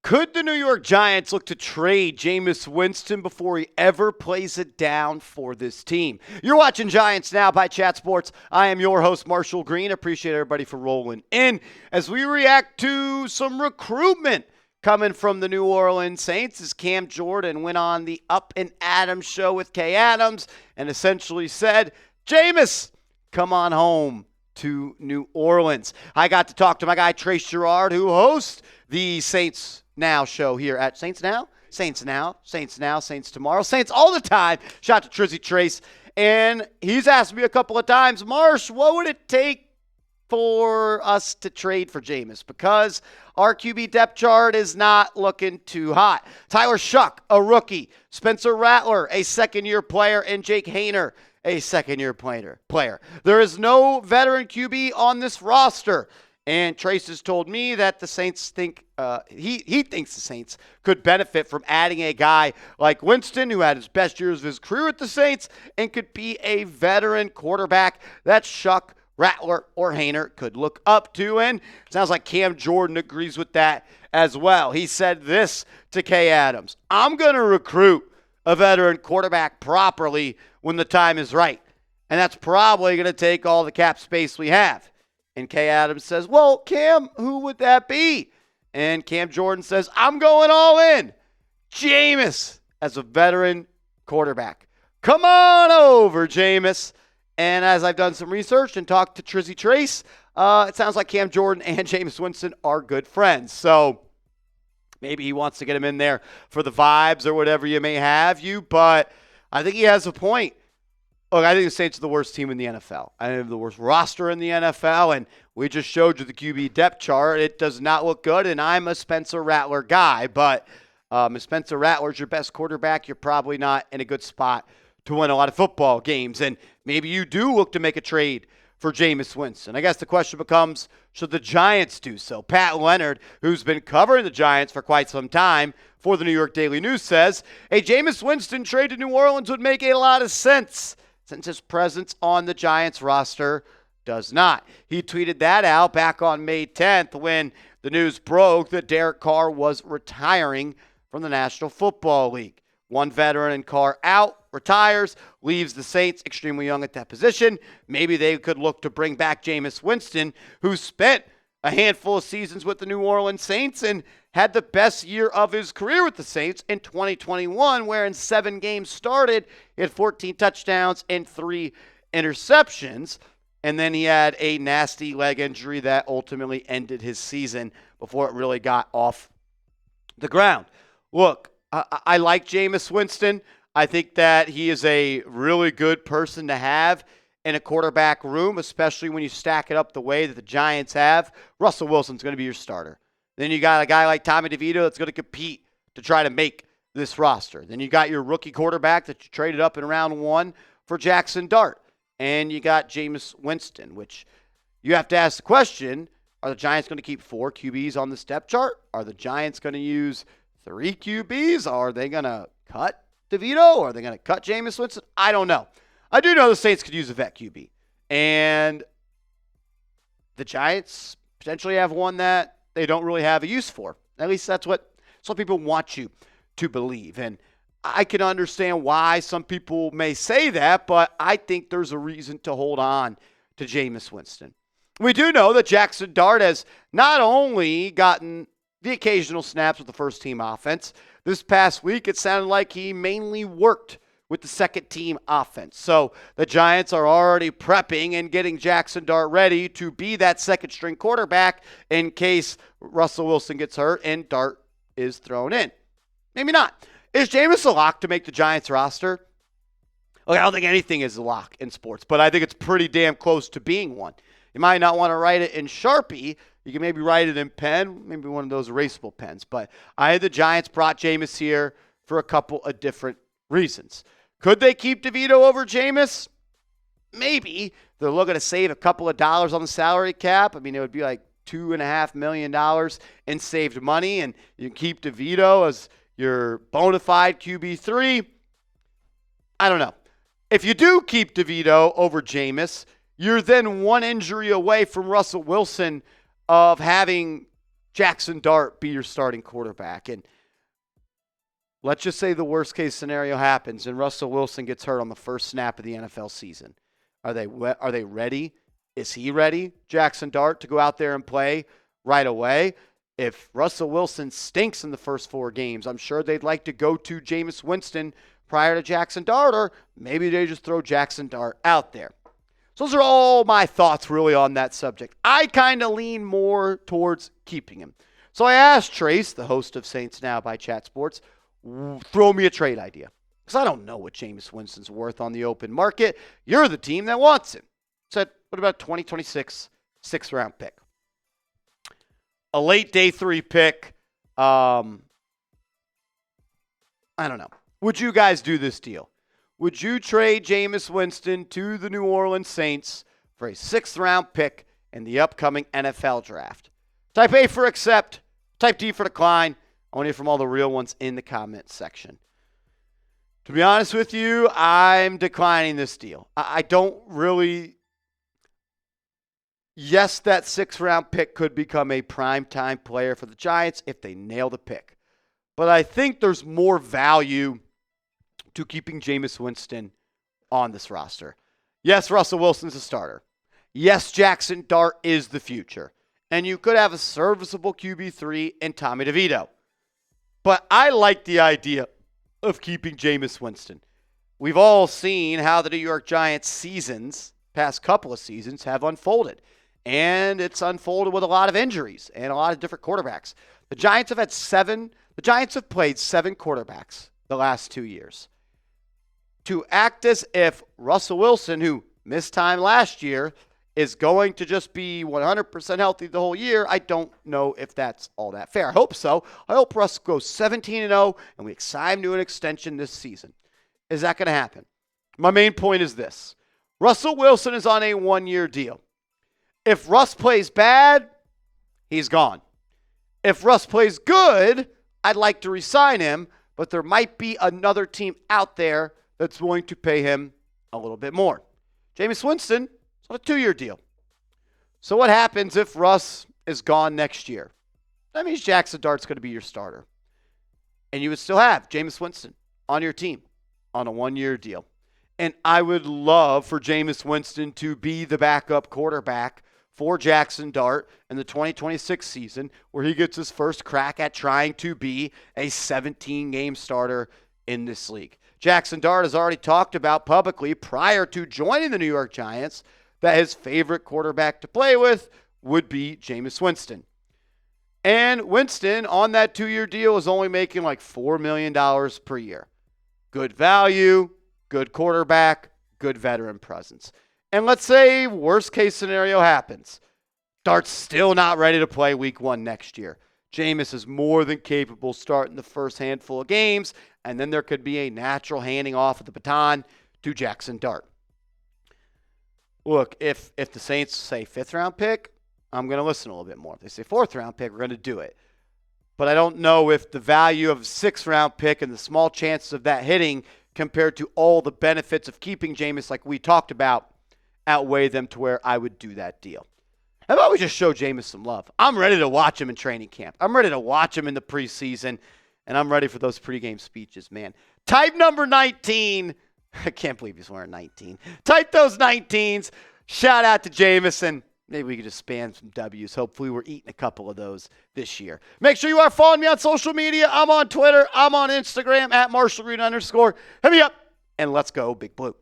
Could the New York Giants look to trade Jameis Winston before he ever plays it down for this team? You're watching Giants Now by Chat Sports. I am your host, Marshall Green. Appreciate everybody for rolling in as we react to some recruitment coming from the New Orleans Saints as Cam Jordan went on the Up and Adams show with Kay Adams and essentially said, Jameis, come on home to New Orleans. I got to talk to my guy, Trace Gerard, who hosts the Saints Now show here at Saints Now, Saints Now, Saints Now, Saints Tomorrow, Saints all the time. Shout out to Trizzy Trace. And he's asked me a couple of times, Marsh, what would it take for us to trade for Jameis? Because our QB depth chart is not looking too hot. Tyler Shuck, a rookie. Spencer Rattler, a second-year player. And Jake Haener, a second-year player. There is no veteran QB on this roster. And Trace has told me that the Saints think he thinks the Saints could benefit from adding a guy like Winston, who had his best years of his career with the Saints, and could be a veteran quarterback that Shuck, Rattler, or Haener could look up to. And it sounds like Cam Jordan agrees with that as well. He said this to Kay Adams: I'm going to recruit a veteran quarterback properly when the time is right. And that's probably going to take all the cap space we have. And Kay Adams says, well, Cam, who would that be? And Cam Jordan says, I'm going all in. Jameis as a veteran quarterback. Come on over, Jameis. And as I've done some research and talked to Trizzy Trace, it sounds like Cam Jordan and Jameis Winston are good friends. So maybe he wants to get him in there for the vibes or whatever you may have you. But I think he has a point. Look, I think the Saints are the worst team in the NFL. I think they have the worst roster in the NFL, and we just showed you the QB depth chart. It does not look good, and I'm a Spencer Rattler guy. But if Spencer Rattler's your best quarterback, you're probably not in a good spot to win a lot of football games. And maybe you do look to make a trade for Jameis Winston. I guess the question becomes, should the Giants do so? Pat Leonard, who's been covering the Giants for quite some time for the New York Daily News, says, a Jameis Winston trade to New Orleans would make a lot of sense, since his presence on the Giants roster does not. He tweeted that out back on May 10th when the news broke that Derek Carr was retiring from the National Football League. One veteran and Carr out, retires, leaves the Saints extremely young at that position. Maybe they could look to bring back Jameis Winston, who spent a handful of seasons with the New Orleans Saints and had the best year of his career with the Saints in 2021, where in 7 games started, he had 14 touchdowns and 3 interceptions. And then he had a nasty leg injury that ultimately ended his season before it really got off the ground. Look, I like Jameis Winston. I think that he is a really good person to have in a quarterback room, especially when you stack it up the way that the Giants have. Russell Wilson's going to be your starter. Then you got a guy like Tommy DeVito that's going to compete to try to make this roster. Then you got your rookie quarterback that you traded up in round 1 for Jaxson Dart. And you got Jameis Winston, which you have to ask the question, are the Giants going to keep 4 QBs on the depth chart? Are the Giants going to use 3 QBs? Are they going to cut DeVito? Or are they going to cut Jameis Winston? I don't know. I do know the Saints could use a vet QB. And the Giants potentially have one that they don't really have a use for. At least that's what some people want you to believe. And I can understand why some people may say that, but I think there's a reason to hold on to Jameis Winston. We do know that Jaxson Dart has not only gotten the occasional snaps with the first-team offense. This past week, it sounded like he mainly worked with the second-team offense. So the Giants are already prepping and getting Jaxson Dart ready to be that second-string quarterback in case Russell Wilson gets hurt and Dart is thrown in. Maybe not. Is Jameis a lock to make the Giants roster? Look, I don't think anything is a lock in sports, but I think it's pretty damn close to being one. You might not want to write it in Sharpie. You can maybe write it in pen, maybe one of those erasable pens. But the Giants brought Jameis here for a couple of different reasons. Could they keep DeVito over Jameis? Maybe. They're looking to save a couple of dollars on the salary cap. I mean, it would be like $2.5 million in saved money, and you keep DeVito as your bona fide QB3. I don't know. If you do keep DeVito over Jameis, you're then one injury away from Russell Wilson of having Jaxson Dart be your starting quarterback. And let's just say the worst case scenario happens and Russell Wilson gets hurt on the first snap of the NFL season. Are they ready? Is he ready, Jaxson Dart, to go out there and play right away? If Russell Wilson stinks in the first 4 games, I'm sure they'd like to go to Jameis Winston prior to Jaxson Dart, or maybe they just throw Jaxson Dart out there. So those are all my thoughts really on that subject. I kind of lean more towards keeping him. So I asked Trace, the host of Saints Now by Chat Sports, throw me a trade idea. Because I don't know what Jameis Winston's worth on the open market. You're the team that wants him. Said, what about 2026 6th-round pick? A late day 3 pick. I don't know. Would you guys do this deal? Would you trade Jameis Winston to the New Orleans Saints for a 6th-round pick in the upcoming NFL draft? Type A for accept. Type D for decline. I want to hear from all the real ones in the comment section. To be honest with you, I'm declining this deal. I don't really... Yes, that 6th-round pick could become a primetime player for the Giants if they nail the pick. But I think there's more value to keeping Jameis Winston on this roster. Yes, Russell Wilson's a starter. Yes, Jaxson Dart is the future. And you could have a serviceable QB3 in Tommy DeVito. But I like the idea of keeping Jameis Winston. We've all seen how the New York Giants seasons, past couple of seasons, have unfolded. And it's unfolded with a lot of injuries and a lot of different quarterbacks. The Giants have played 7 quarterbacks the last 2 years. To act as if Russell Wilson, who missed time last year, is going to just be 100% healthy the whole year, I don't know if that's all that fair. I hope so. I hope Russ goes 17-0 and we sign him to an extension this season. Is that going to happen? My main point is this. Russell Wilson is on a 1-year deal. If Russ plays bad, he's gone. If Russ plays good, I'd like to re-sign him, but there might be another team out there that's willing to pay him a little bit more. Jameis Winston is on a 2-year deal. So what happens if Russ is gone next year? That means Jaxson Dart's going to be your starter. And you would still have Jameis Winston on your team on a 1-year deal. And I would love for Jameis Winston to be the backup quarterback for Jaxson Dart in the 2026 season, where he gets his first crack at trying to be a 17-game starter in this league. Jaxson Dart has already talked about publicly prior to joining the New York Giants that his favorite quarterback to play with would be Jameis Winston. And Winston, on that 2-year deal, is only making like $4 million per year. Good value, good quarterback, good veteran presence. And let's say worst case scenario happens. Dart's still not ready to play week 1 next year. Jameis is more than capable starting the first handful of games, and then there could be a natural handing off of the baton to Jaxson Dart. Look, if the Saints say 5th-round pick, I'm going to listen a little bit more. If they say 4th-round pick, we're going to do it. But I don't know if the value of a 6th-round pick and the small chances of that hitting compared to all the benefits of keeping Jameis like we talked about outweigh them to where I would do that deal. How about we just show Jameis some love? I'm ready to watch him in training camp. I'm ready to watch him in the preseason, and I'm ready for those pregame speeches, man. Type number 19. I can't believe he's wearing 19. Type those 19s. Shout out to Jameis, and maybe we could just spam some W's. Hopefully we're eating a couple of those this year. Make sure you are following me on social media. I'm on Twitter. I'm on Instagram at @MarshallGreen_. Hit me up, and let's go Big Blue.